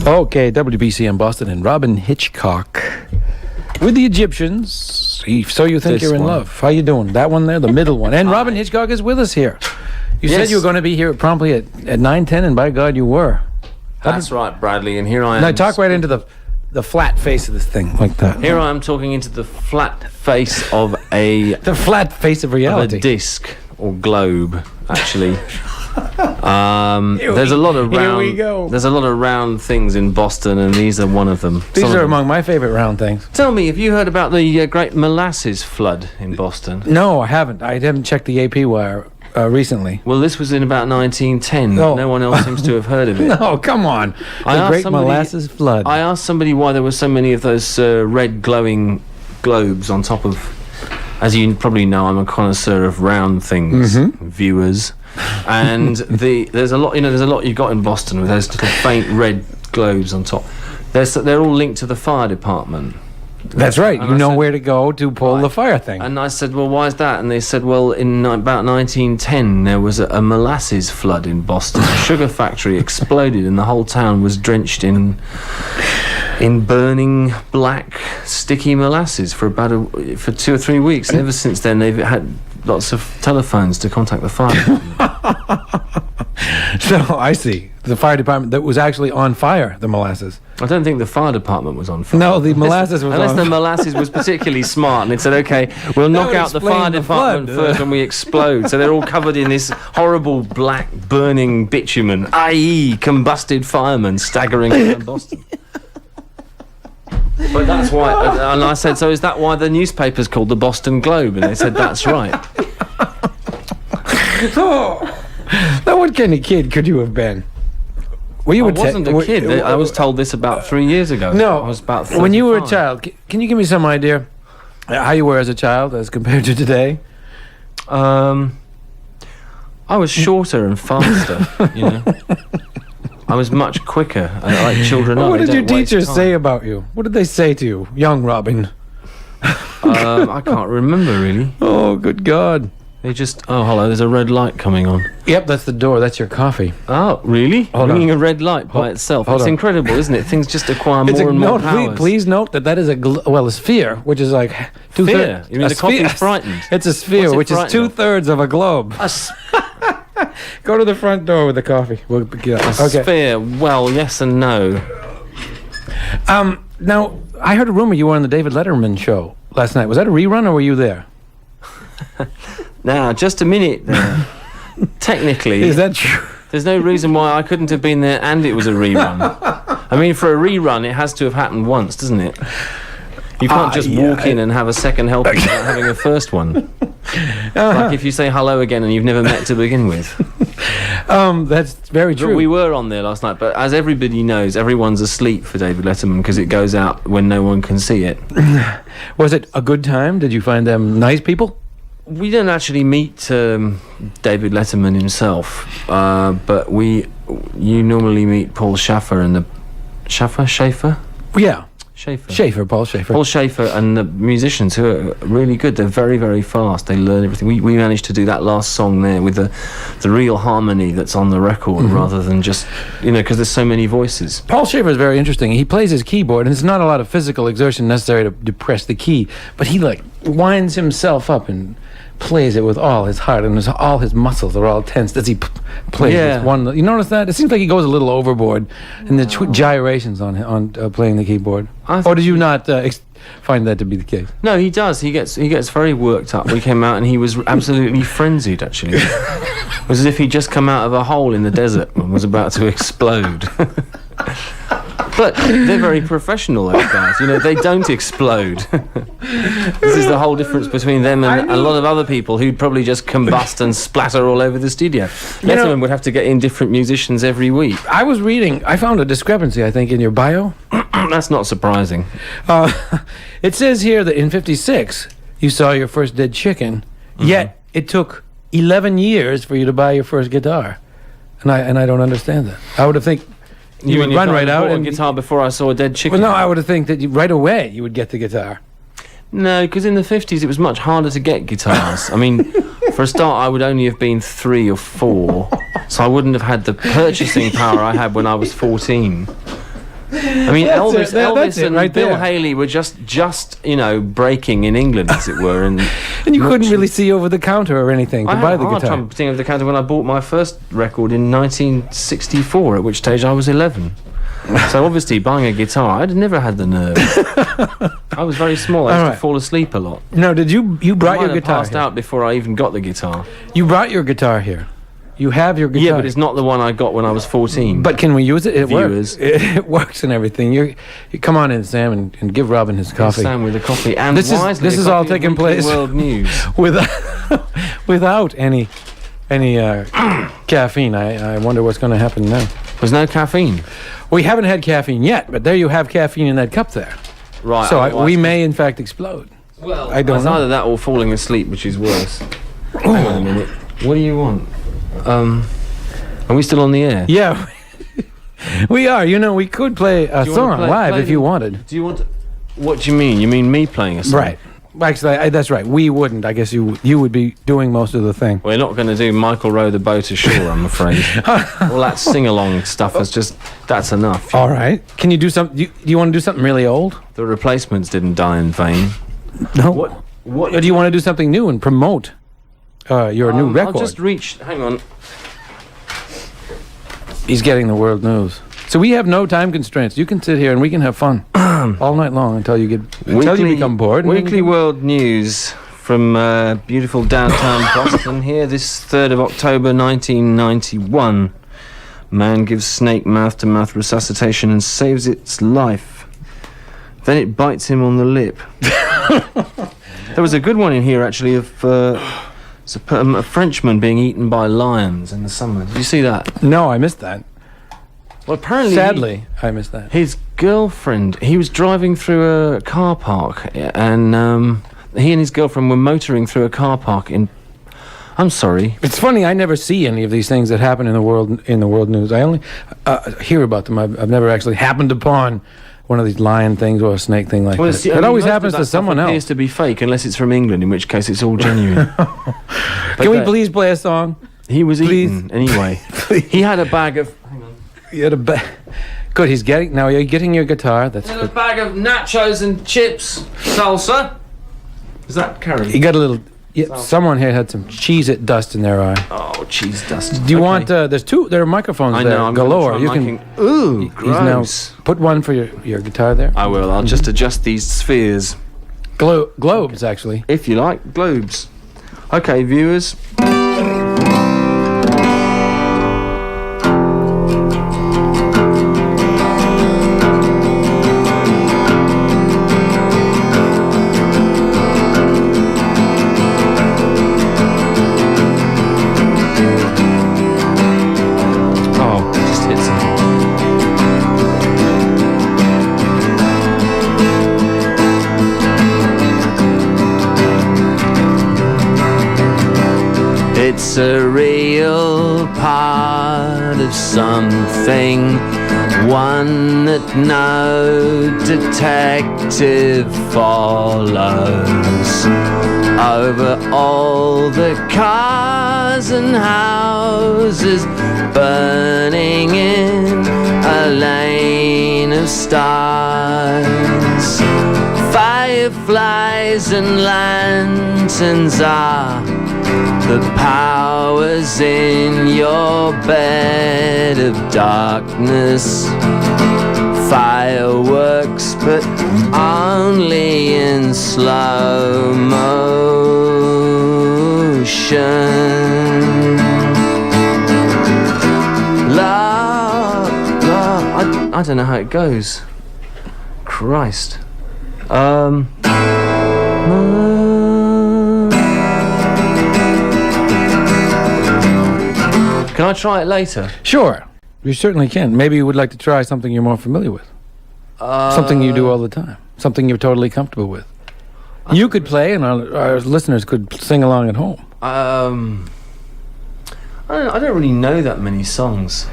Okay, WBCN Boston and Robyn Hitchcock with the Egyptians. So you think This you're in one. love. How you doing? That one there, the middle one. And Robyn Hitchcock is with us here. You said Yes. you were going to be here promptly at 9:10, and by God, you were. That's right, Bradley, and here I am. Now talk right into the flat face of this thing, like that. Here I am talking into the flat face of a The flat face of reality. disc or globe, actually. There's a lot of Here round. we go. There's a lot of round things in Boston, and these are one of them. These Some of are them. among my favorite round things. Tell me, have you heard about the great molasses flood in Boston? No, I haven't. I haven't checked the AP wire recently. Well, this was in about 1910. Oh. No one else seems to have heard of it. No, come on. I The asked Great somebody- Molasses Flood. I asked somebody why there were so many of those red glowing globes on top of. As you probably know, I'm a connoisseur of round things, viewers, and there's a lot. There's a lot you got in Boston with those little faint red globes on top. They're all linked to the fire department. That's right. And You I know said- where to go to pull the fire thing. And I said, well, why is that? And they said, well, in about 1910, there was a molasses flood in Boston. A sugar factory exploded, and the whole town was drenched in burning black sticky molasses for 2 or 3 weeks. And ever since then, they've had lots of telephones to contact the fire department. So I see. The fire department that was actually on fire, the molasses. I don't think the fire department was on fire. No, the molasses was Unless on the molasses was particularly smart and it said, okay, we'll knock would out the explain fire the department flood. first when we explode. So they're all covered in this horrible black burning bitumen, i.e. combusted firemen staggering around Boston. But that's why, and I said, so is that why the newspaper's called the Boston Globe? And they said, that's right. Oh. Now, what kind of kid could you have been? Were you I wasn't a kid. I was told this about 3 years ago. No, I was about when you were a 35. child, can you give me some idea how you were as a child as compared to today? I was shorter and faster, you know. I was much quicker, like children are. What They did your don't waste teachers time. say about you? What did they say to you, young Robyn? I can't remember, really. Oh, good God. They just, oh, hello, there's a red light coming on. Yep, that's the door. That's your coffee. Oh, really? Hold Ringing on. a red light by itself. hold It's on. incredible, isn't it? Things just acquire more and more powers. Please note that is a sphere, which is like Sphere? You mean the coffee's frightened? It's a sphere, What's it which is frightened of? 2/3 of a globe. Go to the front door with the coffee. We'll begin. A sphere, well, yes and no. Now, I heard a rumor you were on the David Letterman show last night. Was that a rerun, or were you there? Now, just a minute there. Technically, Is that true? there's no reason why I couldn't have been there and it was a rerun. I mean, for a rerun, it has to have happened once, doesn't it? You can't just walk in and have a second helping without having a first one. Like if you say hello again and you've never met to begin with. That's very But true. we were on there last night, but as everybody knows, everyone's asleep for David Letterman because it goes out when no one can see it. Was it a good time? Did you find them nice people? We don't actually meet David Letterman himself, but you normally meet Paul Schaffer and the Schaefer. Yeah. Schaefer. Paul Schaefer. Paul Schaefer and the musicians who are really good. They're very, very fast. They learn everything. We managed to do that last song there with the real harmony that's on the record rather than just, because there's so many voices. Paul Schaefer is very interesting. He plays his keyboard, and it's not a lot of physical exertion necessary to press the key, but he winds himself up and plays it with all his heart, and all his muscles are all tensed as he plays with one. You notice that? It seems like he goes a little overboard in the gyrations on playing the keyboard. Or did you not find that to be the case? No, he does. He gets very worked up. We came out and he was absolutely frenzied, actually. It was as if he'd just come out of a hole in the desert and was about to explode. But they're very professional, those guys. They don't explode. This is the whole difference between them and a lot of other people who'd probably just combust and splatter all over the studio. Letterman would have to get in different musicians every week. I was reading. I found a discrepancy, I think, in your bio. That's not surprising. It says here that in '56 you saw your first dead chicken, yet it took 11 years for you to buy your first guitar, and I don't understand that. I would have think you would run right out and guitar before I saw a dead chicken. Well, no, I would have think that right away you would get the guitar. No, because in the 50s it was much harder to get guitars. I mean, for a start, I would only have been 3 or 4, so I wouldn't have had the purchasing power I had when I was 14. I mean, That's Elvis it and right Bill there. Haley were just breaking in England, as it were, and And you couldn't really see over the counter or anything to I buy had the a hard guitar. time seeing over the counter when I bought my first record in 1964, at which stage I was 11. So obviously, buying a guitar, I'd never had the nerve. I was very small. I used Alright. to fall asleep a lot. No, did you brought I your might have guitar passed here. out before I even got the guitar. You brought your guitar here. You have your guitar. Yeah, but it's not the one I got when I was 14. But can we use it? It Viewers. works. It works and everything. You come on in, Sam, and give Robin his coffee. Sam with a coffee, and This is- wisely, this a is all copy of taking Weekly place. World News. Without any caffeine. I wonder what's going to happen now. There's no caffeine. We haven't had caffeine yet, but there you have caffeine in that cup there. Right. So otherwise- we may, in fact, explode. Well, I don't it's know. either that or falling asleep, which is worse. Hang on a minute. What do you want? Are we still on the air? Yeah, we are. You know, we could play a Do you wanna song live if you the- wanted. Do you want? What do you mean? You mean me playing a song? Right. Actually, that's right. We wouldn't. I guess you would be doing most of the thing. We're not going to do Michael Row the Boat Ashore, I'm afraid. All that sing-along stuff is that's enough. All right. Can you do something? Do you want to do something really old? The Replacements didn't die in vain. No. What? Or do you want to do something new and promote your new record? I'll just reach. Hang on. He's getting the world news. So we have no time constraints. You can sit here and we can have fun all night long until you become bored. and then Weekly you World News from beautiful downtown Boston here this 3rd of October 1991. Man gives snake mouth-to-mouth resuscitation and saves its life. Then it bites him on the lip. There was a good one in here, actually, of a Frenchman being eaten by lions in the summer. Did you see that? No, I missed that. Well, apparently... Sadly, I missed that. His girlfriend, he was driving through a car park, and he and his girlfriend were motoring through a car park in... I'm sorry. It's funny. I never see any of these things that happen in the world news. I only hear about them. I've never actually happened upon one of these lion things or a snake thing like that. It always happens to someone It else. appears to be fake, unless it's from England, in which case it's all genuine. Can we please play a song? He was please? eaten anyway. He had a bag of... Hang on. You had a Good. He's getting now. You're getting your guitar. That's He had a good. bag of nachos and chips, salsa. Is that Carrie? You got a little. Yeah, someone here had some Cheez-It dust in their eye. Oh, cheese dust. Do you want? There's two. There are microphones I there know. I'm gonna galore. try You miking- can. Ooh, He's gross. now put one for your guitar there. I will. I'll just adjust these spheres, Globes actually. if you like. Globes. Okay, viewers. Oh, just hit some. It's a real part of something, one that no detective follows. Over all the cars and houses, burning in a lane of stars. Fireflies and lanterns are the powers in your bed of darkness. Fireworks, but only in slow motion. I don't know how it goes. Christ. Can I try it later? Sure, you certainly can. Maybe you would like to try something you're more familiar with. Something you do all the time. Something you're totally comfortable with. You could play, and our listeners could sing along at home. I don't really know that many songs.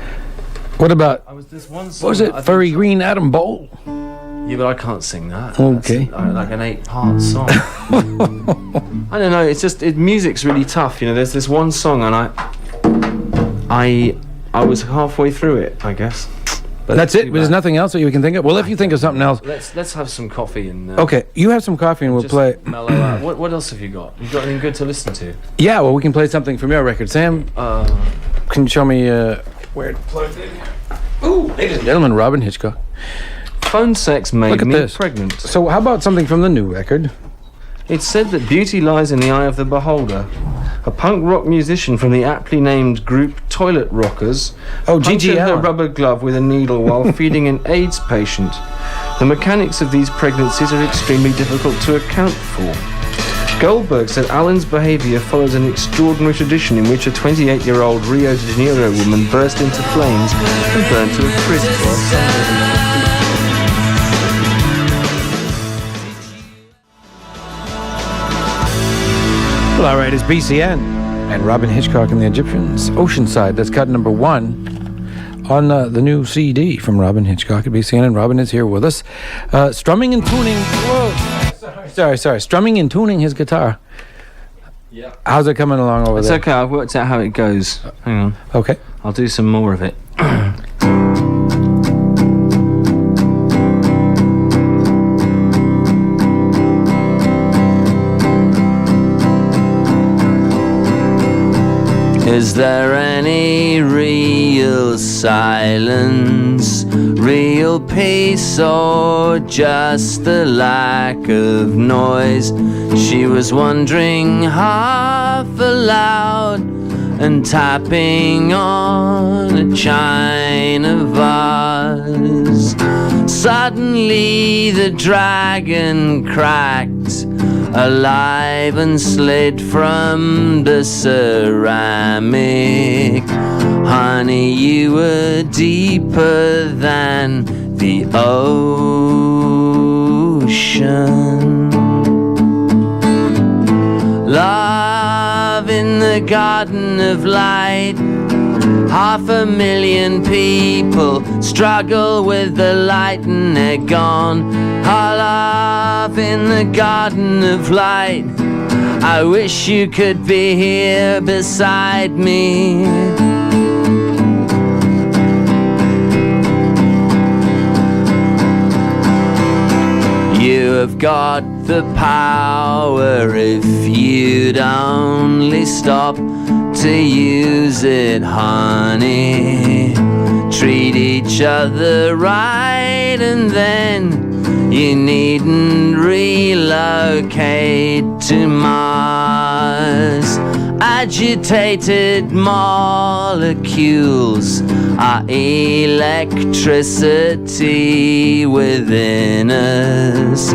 What about? There's one song. What was it? Furry Green Adam Bowl. Yeah, but I can't sing that. Okay. That's like an 8-part song. I don't know. It's just music's really tough. You know, there's this one song, and I was halfway through it, I guess. But That's it. too There's bad. nothing else that you can think of. Well, if you think of something else, Let's have some coffee and okay, you have some coffee and we'll just play. mellow out. What else have you got? You got anything good to listen to? Yeah, well, we can play something from your record. Sam, can you show me where to plug it in here? Ooh, ladies and gentlemen, Robyn Hitchcock. Phone sex made Look at me this. pregnant. So, how about something from the new record? It's said that beauty lies in the eye of the beholder. A punk rock musician from the aptly named group Toilet Rockers punctured her Allen. rubber glove with a needle while feeding an AIDS patient. The mechanics of these pregnancies are extremely difficult to account for. Goldberg said Allen's behaviour follows an extraordinary tradition in which a 28-year-old Rio de Janeiro woman burst into flames and burned to a crisp while sunbathing. Well, all right, it's BCN and Robyn Hitchcock and the Egyptians. Oceanside, that's cut number 1 on the new CD from Robyn Hitchcock at BCN, and Robyn is here with us. Strumming and tuning. Whoa. Sorry. Strumming and tuning his guitar. Yeah. How's it coming along over It's there? okay, I've worked out how it goes. Hang on. Okay. I'll do some more of it. Is there any real silence, real peace, or just the lack of noise? She was wondering half aloud and tapping on a china vase. Suddenly the dragon cracked, alive and slid from the ceramic. Honey, you were deeper than the ocean. Love in the garden of light. 500,000 people struggle with the light and they're gone. Our love in the garden of light. I wish you could be here beside me. You have got the power if you'd only stop to use it, honey. Treat each other right and then you needn't relocate to Mars. Agitated molecules are electricity within us.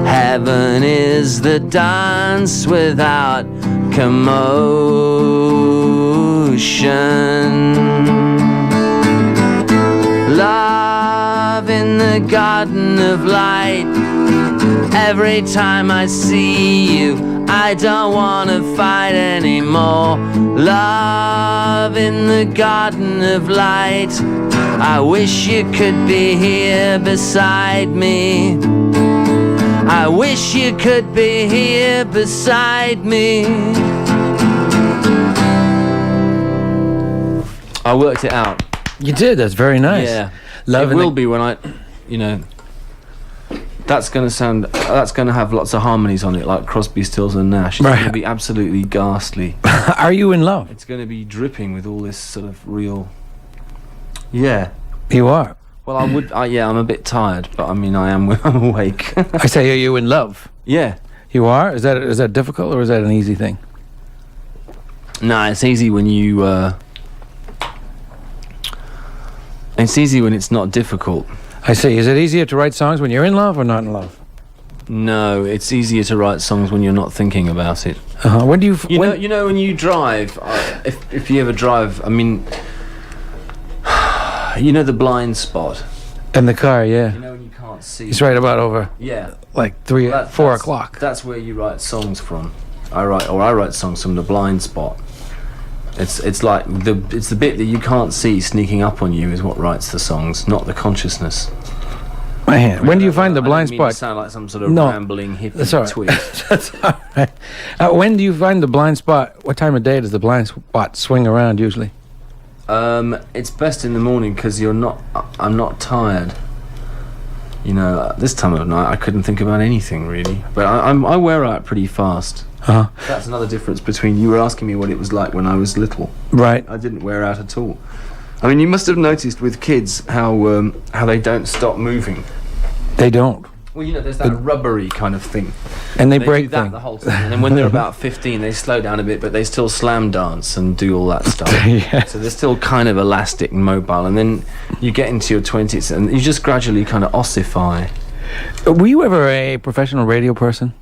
Heaven is the dance without commotion. Love in the garden of light. Every time I see you, I don't wanna fight anymore. Love in the garden of light. I wish you could be here beside me. I wish you could be here beside me. I worked it out. You did. That's very nice. Yeah. Love it in will the- be when I, that's going to have lots of harmonies on it, like Crosby, Stills and Nash. It's Right. going to be absolutely ghastly. Are you in love? It's going to be dripping with all this sort of real... Yeah. You are. Well, I'm a bit tired, but I mean, I'm awake. I say, are you in love? Yeah. You are? Is that difficult or is that an easy thing? No, it's easy when you... It's easy when it's not difficult. I see. Is it easier to write songs when you're in love or not in love? No, it's easier to write songs when you're not thinking about it. When do you? You know when you drive, if you ever drive, I mean, you know the blind spot. In the car, yeah. You know when you can't see. It's right about over Yeah. like 4 That's- o'clock. That's where you write songs from. I write songs from the blind spot. It's like it's the bit that you can't see sneaking up on you is what writes the songs, not the consciousness. Man, when do you find the I blind don't mean to spot? sound like some sort of No. rambling hippie That's all right. twig. That's all right. When do you find the blind spot? What time of day does the blind spot swing around usually? It's best in the morning because I'm not tired. You know, this time of night I couldn't think about anything really. But I wear out pretty fast. Uh-huh. That's another difference between you were asking me what it was like when I was little. Right. I didn't wear out at all. I mean, you must have noticed with kids how they don't stop moving. They don't. Well, you know, there's that rubbery kind of thing. And they do break that things. the whole time. And then when they're about 15, they slow down a bit, but they still slam dance and do all that stuff. Yeah. So they're still kind of elastic and mobile. And then you get into your 20s and you just gradually kind of ossify. Were you ever a professional radio person?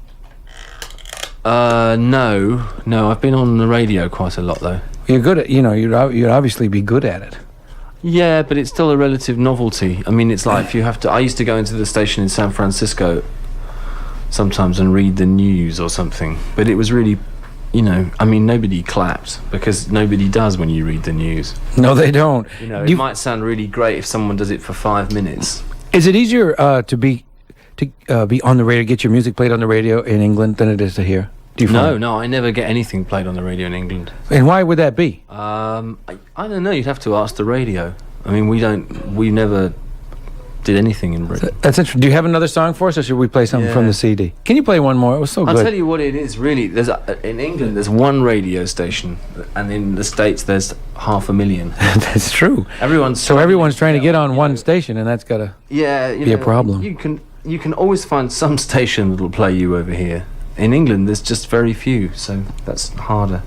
No. I've been on the radio quite a lot, though. You're good at, you'd obviously be good at it. Yeah, but it's still a relative novelty. I mean, it's like if you have to... I used to go into the station in San Francisco sometimes and read the news or something. But it was really, you know... I mean, nobody clapped because nobody does when you read the news. No, they don't. You know, it might sound really great if someone does it for 5 minutes. Is it easier to be on the radio, get your music played on the radio in England than it is to here? Do you find? No, I never get anything played on the radio in England. And why would that be? I don't know. You'd have to ask the radio. I mean, we never did anything in Britain. That's interesting. Do you have another song for us, or should we play something from the CD? Can you play one more? It was so I'll good. tell you what it is, really. In England, there's one radio station, and in the States, there's 500,000. That's true. Everyone's trying to get on one station, and that's gotta be a problem. You can always find some station that'll play you over here. In England, there's just very few, so that's harder.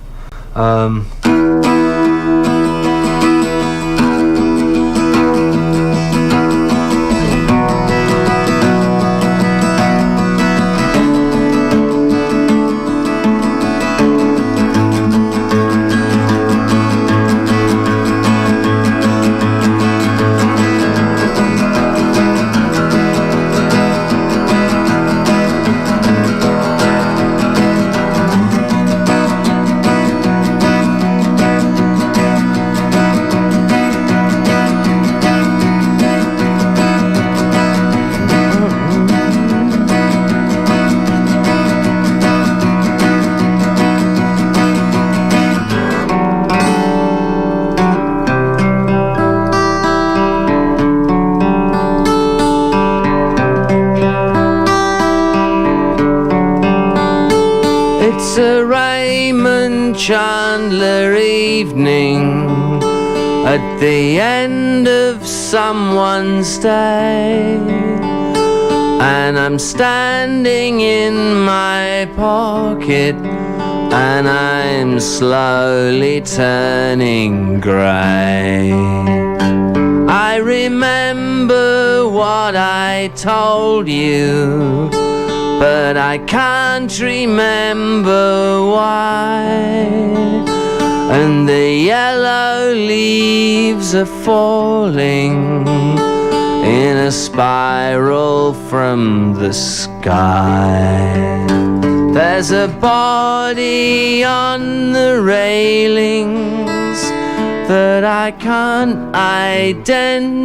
It's a Raymond Chandler evening at the end of someone's day, and I'm standing in my pocket and I'm slowly turning grey. I remember what I told you, but I can't remember why. And the yellow leaves are falling in a spiral from the sky. There's a body on the railings that I can't identify,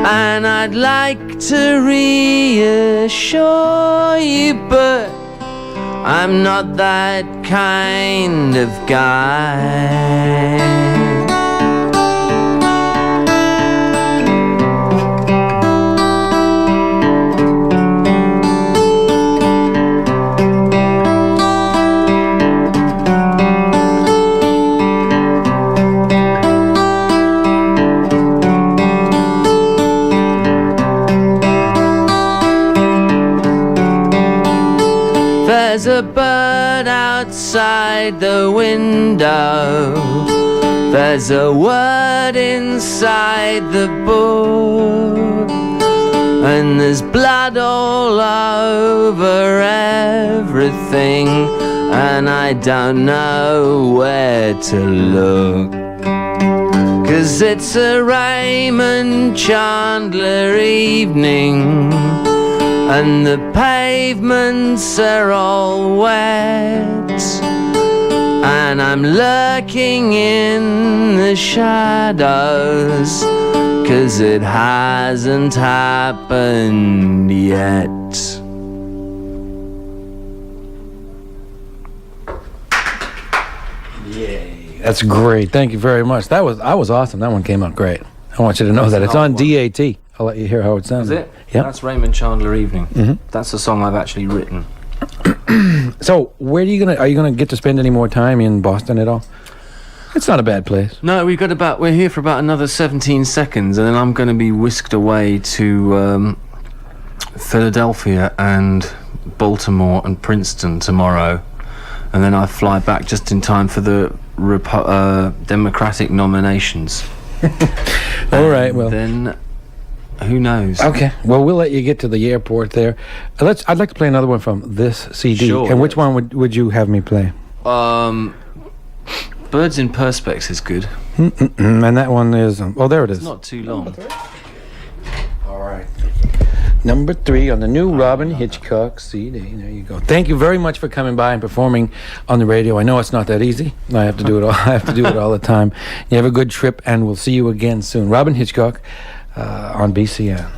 and I'd like to reassure you, but I'm not that kind of guy. There's a bird outside the window, there's a word inside the book, and there's blood all over everything, and I don't know where to look. 'Cause it's a Raymond Chandler evening, and the pavements are all wet, and I'm lurking in the shadows, 'cause it hasn't happened yet. Yay. That's great. Thank you very much. I was awesome. That one came out great. I want you to know that it's on DAT. I'll let you hear how it sounds. Is it? Yeah. That's Raymond, Chandler, Evening. That's a song I've actually written. So, are you gonna get to spend any more time in Boston at all? It's not a bad place. No, we're here for about another 17 seconds, and then I'm going to be whisked away to Philadelphia and Baltimore and Princeton tomorrow, and then I fly back just in time for the Democratic nominations. All right. Well, then who knows? Okay. Well, we'll let you get to the airport there. I'd like to play another one from this CD. Sure, and which one would you have me play? Birds in Perspex is good. And that one is. There it is. It's not too long. All right. Number 3 on the new Robyn Hitchcock CD. There you go. Thank you very much for coming by and performing on the radio. I know it's not that easy. I have to do it all. I have to do it all the time. You have a good trip, and we'll see you again soon. Robyn Hitchcock on BCN.